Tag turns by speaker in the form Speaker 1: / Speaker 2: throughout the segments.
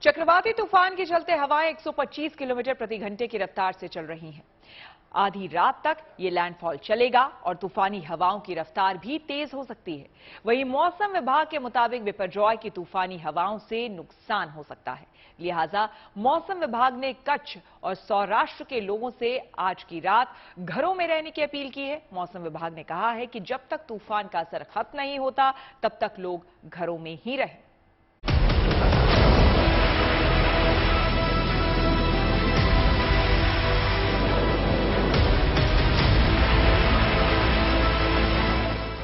Speaker 1: चक्रवाती तूफान के चलते हवाएं 125 किलोमीटर प्रति घंटे की रफ्तार से चल रही हैं। आधी रात तक ये लैंडफॉल चलेगा और तूफानी हवाओं की रफ्तार भी तेज हो सकती है। वहीं मौसम विभाग के मुताबिक बिपरजॉय की तूफानी हवाओं से नुकसान हो सकता है। लिहाजा मौसम विभाग ने कच्छ और सौराष्ट्र के लोगों से आज की रात घरों में रहने की अपील की है। मौसम विभाग ने कहा है कि जब तक तूफान का असर खत्म नहीं होता तब तक लोग घरों में ही रहें।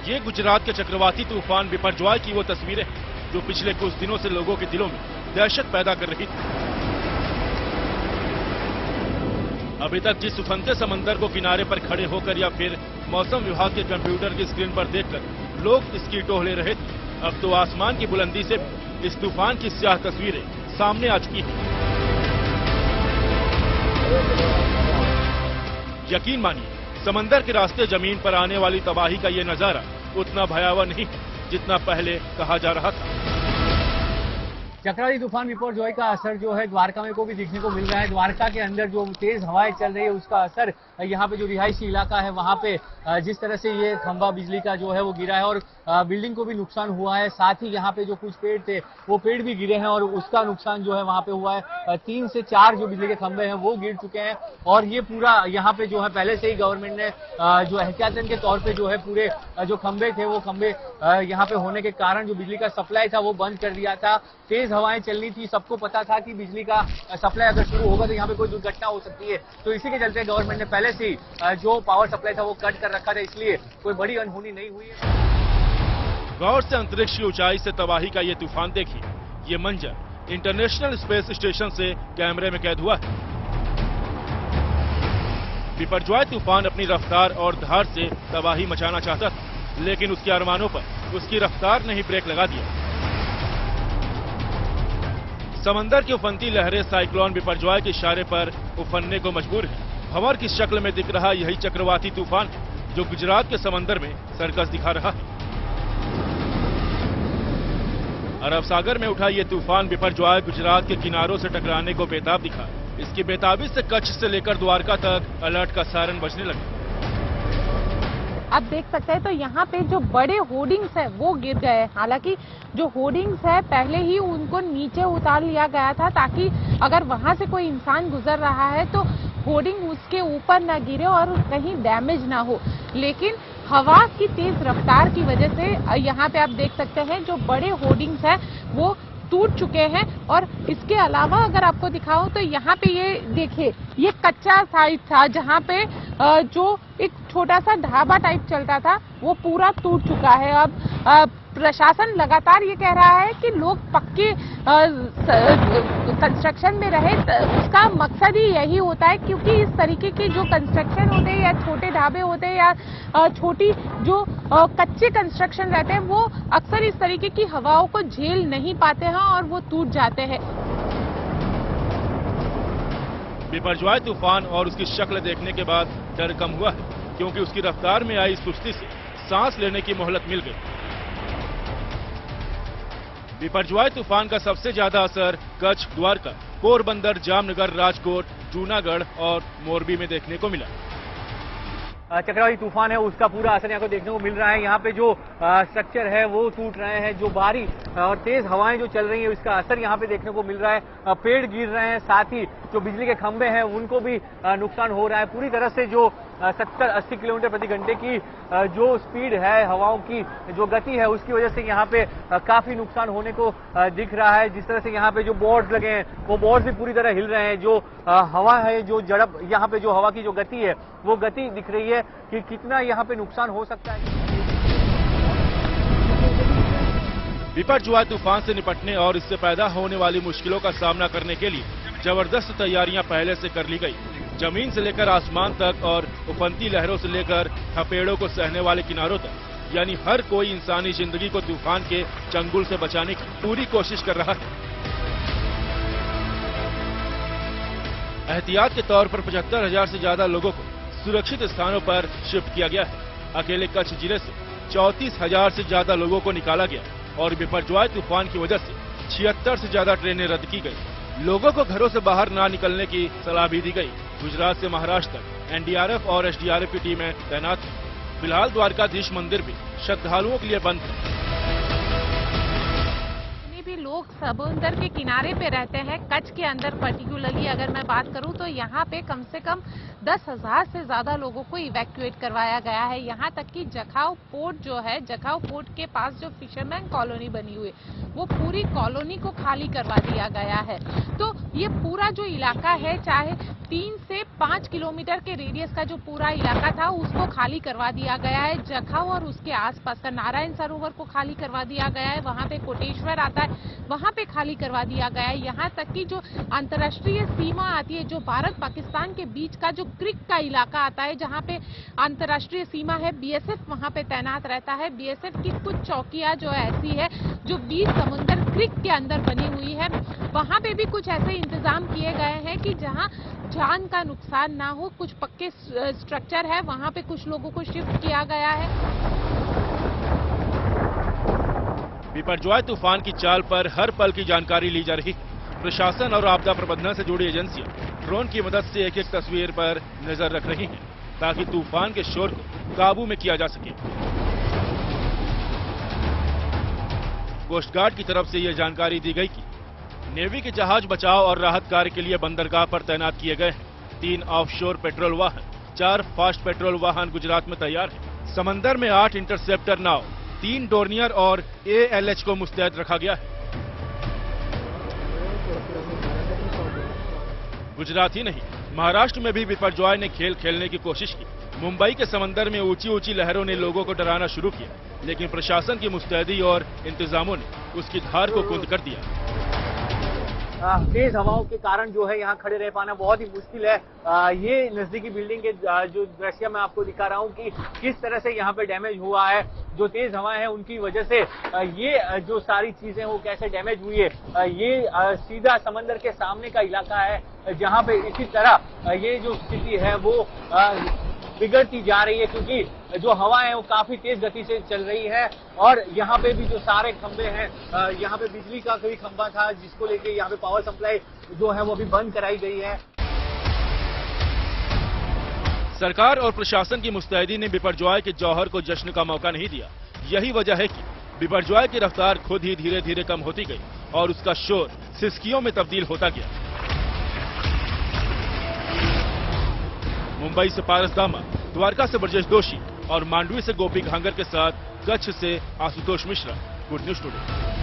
Speaker 2: ये गुजरात के चक्रवाती तूफान बिपरजॉय की वो तस्वीरें हैं जो पिछले कुछ दिनों से लोगों के दिलों में दहशत पैदा कर रही थी। अभी तक जिस उफनते समंदर को किनारे पर खड़े होकर या फिर मौसम विभाग के कंप्यूटर की स्क्रीन पर देखकर लोग इसकी टोह ले रहे थे, अब तो आसमान की बुलंदी से इस तूफान की स्याह तस्वीरें सामने आ चुकी हैं। यकीन मानिए, समंदर के रास्ते जमीन पर आने वाली तबाही का ये नजारा उतना भयावह नहीं है जितना पहले कहा जा रहा था।
Speaker 3: चक्रवाती तूफान बिपरजॉय का असर जो है द्वारका में को भी देखने को मिल रहा है। द्वारका के अंदर जो तेज हवाएं चल रही है उसका असर यहाँ पे जो रिहायशी इलाका है वहाँ पे जिस तरह से ये खंभा बिजली का जो है वो गिरा है और बिल्डिंग को भी नुकसान हुआ है। साथ ही यहाँ पे जो कुछ पेड़ थे वो पेड़ भी गिरे हैं और उसका नुकसान जो है वहाँ पे हुआ है। 3 से 4 जो बिजली के खंभे हैं वो गिर चुके हैं और ये पूरा यहाँ पे जो है पहले से ही गवर्नमेंट ने जो एहतियातन के तौर पे जो है पूरे जो खंभे थे वो खंभे यहाँ पे होने के कारण जो बिजली का सप्लाई था वो बंद कर दिया था। तेज हवाएं चलनी थी, सबको पता था कि बिजली का सप्लाई अगर शुरू होगा तो यहाँ पे कोई दुर्घटना हो सकती है, तो इसी के चलते गवर्नमेंट ने पहले से ही जो पावर सप्लाई था वो कट कर रखा था, इसलिए कोई बड़ी अनहोनी नहीं हुई है।
Speaker 2: गौर से अंतरिक्ष की ऊंचाई से तबाही का ये तूफान देखिए। ये मंजर इंटरनेशनल स्पेस स्टेशन से कैमरे में कैद हुआ है। बिपरजॉय तूफान अपनी रफ्तार और धार से तबाही मचाना चाहता था, लेकिन उसके अरमानों पर उसकी रफ्तार ने ही ब्रेक लगा दिया। समंदर की उफनती लहरें साइक्लोन बिपरजॉय के इशारे पर उफनने को मजबूर है। भंवर की शक्ल में दिख रहा यही चक्रवाती तूफान जो गुजरात के समंदर में सर्कस दिखा रहा है। अरब सागर में उठा ये तूफान बिपरजॉय गुजरात के किनारों से टकराने को बेताब दिखा। इसकी बेताबी से कच्छ से लेकर द्वारका तक अलर्ट का सायरन बजने लगा।
Speaker 4: आप देख सकते हैं तो यहाँ पे जो बड़े होर्डिंग्स है वो गिर गए हैं। हालांकि जो होर्डिंग्स है पहले ही उनको नीचे उतार लिया गया था ताकि अगर वहां से कोई इंसान गुजर रहा है तो होर्डिंग उसके ऊपर ना गिरे और कहीं डैमेज ना हो, लेकिन हवा की तेज रफ्तार की वजह से यहाँ पे आप देख सकते हैं जो बड़े होर्डिंग्स है वो टूट चुके हैं। और इसके अलावा अगर आपको दिखाऊं तो यहाँ पे ये देखिए, ये कच्चा साइड था जहाँ पे जो एक छोटा सा ढाबा टाइप चलता था वो पूरा टूट चुका है। अब प्रशासन लगातार ये कह रहा है कि लोग पक्के कंस्ट्रक्शन में रहे, उसका मकसद ही यही होता है क्योंकि इस तरीके के जो कंस्ट्रक्शन होते हैं या छोटे ढाबे होते हैं या छोटी जो कच्चे कंस्ट्रक्शन रहते हैं वो अक्सर इस तरीके की हवाओं को झेल नहीं पाते हैं और वो टूट जाते हैं।
Speaker 2: बिपरजॉय तूफान और उसकी शक्ल देखने के बाद डर कम हुआ है क्योंकि उसकी रफ्तार में आई सुस्ती से सांस लेने की मोहलत मिल गई। बिपरजॉय तूफान का सबसे ज्यादा असर कच्छ, द्वारका, पोरबंदर, जामनगर, राजकोट, जूनागढ़ और मोरबी में देखने को मिला।
Speaker 3: चक्रवाती तूफान है उसका पूरा असर यहाँ को देखने को मिल रहा है। यहाँ पे जो स्ट्रक्चर है वो टूट रहे हैं, जो भारी और तेज हवाएं जो चल रही है उसका असर यहाँ पे देखने को मिल रहा है। पेड़ गिर रहे हैं, साथ ही जो बिजली के खंभे हैं उनको भी नुकसान हो रहा है। पूरी तरह से जो 70-80 किलोमीटर प्रति घंटे की जो स्पीड है, हवाओं की जो गति है उसकी वजह से यहाँ पे काफी नुकसान होने को दिख रहा है। जिस तरह से यहाँ पे जो बोर्ड्स लगे हैं वो बोर्ड्स भी पूरी तरह हिल रहे हैं। जो हवा है, जो झड़प, यहाँ पे जो हवा की जो गति है वो गति दिख रही है कि कितना यहाँ पे नुकसान हो सकता है।
Speaker 2: बिपरजॉय तूफान से निपटने और इससे पैदा होने वाली मुश्किलों का सामना करने के लिए जबरदस्त तैयारियां पहले से कर ली गई। जमीन से लेकर आसमान तक और उफनती लहरों से लेकर थपेड़ों को सहने वाले किनारों तक, यानी हर कोई इंसानी जिंदगी को तूफान के चंगुल से बचाने की पूरी कोशिश कर रहा है। एहतियात के तौर पर 75,000 से ज्यादा लोगों को सुरक्षित स्थानों पर शिफ्ट किया गया है। अकेले कच्छ जिले से 34,000 से ज्यादा लोगों को निकाला गया और बिपरजॉय तूफान की वजह से 76 से ज्यादा ट्रेनें रद्द की गई। लोगों को घरों से बाहर ना निकलने की सलाह भी दी गई। गुजरात से महाराष्ट्र तक एनडीआरएफ और एसडीआरएफ की टीमें तैनात हैं। फिलहाल द्वारकाधीश मंदिर भी श्रद्धालुओं के लिए बंद है।
Speaker 4: भी लोग समुद्र के किनारे पे रहते हैं, कच्छ के अंदर पर्टिकुलरली अगर मैं बात करूं तो यहाँ पे कम से कम 10,000 से ज्यादा लोगों को इवैक्यूएट करवाया गया है। यहाँ तक कि जखाऊ पोर्ट जो है, जखाऊ पोर्ट के पास जो फिशरमैन कॉलोनी बनी हुई है वो पूरी कॉलोनी को खाली करवा दिया गया है। तो ये पूरा जो इलाका है, चाहे 3 से 5 किलोमीटर के रेडियस का जो पूरा इलाका था उसको खाली करवा दिया गया है। जखाऊ और उसके आसपास का नारायण सरोवर को खाली करवा दिया गया है, वहां पे कोटेश्वर आता है वहां पे खाली करवा दिया गया है। यहाँ तक कि जो अंतर्राष्ट्रीय सीमा आती है, जो भारत पाकिस्तान के बीच का जो क्रिक का इलाका आता है जहाँ पे अंतर्राष्ट्रीय सीमा है, बीएसएफ वहां पे तैनात रहता है। बीएसएफ की कुछ चौकियां जो ऐसी है जो बीच समुद्र क्रिक के अंदर बनी हुई है, वहां पे भी कुछ ऐसे इंतजाम किए गए हैं कि जहां जान का नुकसान ना हो। कुछ पक्के स्ट्रक्चर है, वहां पे कुछ लोगों को शिफ्ट किया गया है।
Speaker 2: बिपरजॉय तूफान की चाल पर हर पल की जानकारी ली जा रही है। प्रशासन और आपदा प्रबंधन से जुड़ी एजेंसियां ड्रोन की मदद से एक एक तस्वीर पर नजर रख रही हैं ताकि तूफान के शोर को काबू में किया जा सके। कोस्ट गार्ड की तरफ से यह जानकारी दी गई कि नेवी के जहाज बचाव और राहत कार्य के लिए बंदरगाह पर तैनात किए गए हैं। 3 ऑफशोर पेट्रोल वाहन, 4 फास्ट पेट्रोल वाहन गुजरात में तैयार है। समंदर में 8 इंटरसेप्टर नाव, 3 डोर्नियर और ALH को मुस्तैद रखा गया है। गुजरात ही नहीं, महाराष्ट्र में भी बिपरजॉय ने खेल खेलने की कोशिश की। मुंबई के समंदर में ऊंची ऊंची लहरों ने लोगों को डराना शुरू किया, लेकिन प्रशासन की मुस्तैदी और इंतजामों ने उसकी धार को कुंद कर दिया।
Speaker 3: तेज हवाओं के कारण जो है यहाँ खड़े रह पाना बहुत ही मुश्किल है। ये नजदीकी बिल्डिंग के जो दृश्य मैं आपको दिखा रहा हूँ कि किस तरह से यहाँ पे डैमेज हुआ है। जो तेज हवाएं हैं उनकी वजह से ये जो सारी चीजें वो कैसे डैमेज हुई है। ये सीधा समंदर के सामने का इलाका है जहाँ पे इसी तरह ये जो स्थिति है वो बिगड़ती जा रही है, क्योंकि जो हवा है वो काफी तेज गति से चल रही है। और यहाँ पे भी जो सारे खंबे हैं, यहाँ पे बिजली का कोई खंबा था जिसको लेके यहाँ पे पावर सप्लाई जो है वो भी बंद कराई गई है।
Speaker 2: सरकार और प्रशासन की मुस्तैदी ने बिपरजॉय के जौहर को जश्न का मौका नहीं दिया। यही वजह है कि बिपरजॉय की रफ्तार खुद ही धीरे धीरे कम होती गई और उसका शोर सिसकियों में तब्दील होता गया। मुंबई से पारस दामा, द्वारका से ब्रजेश दोषी और मांडवी से गोपी घांगर के साथ कच्छ से Ashutosh Mishra, good news today.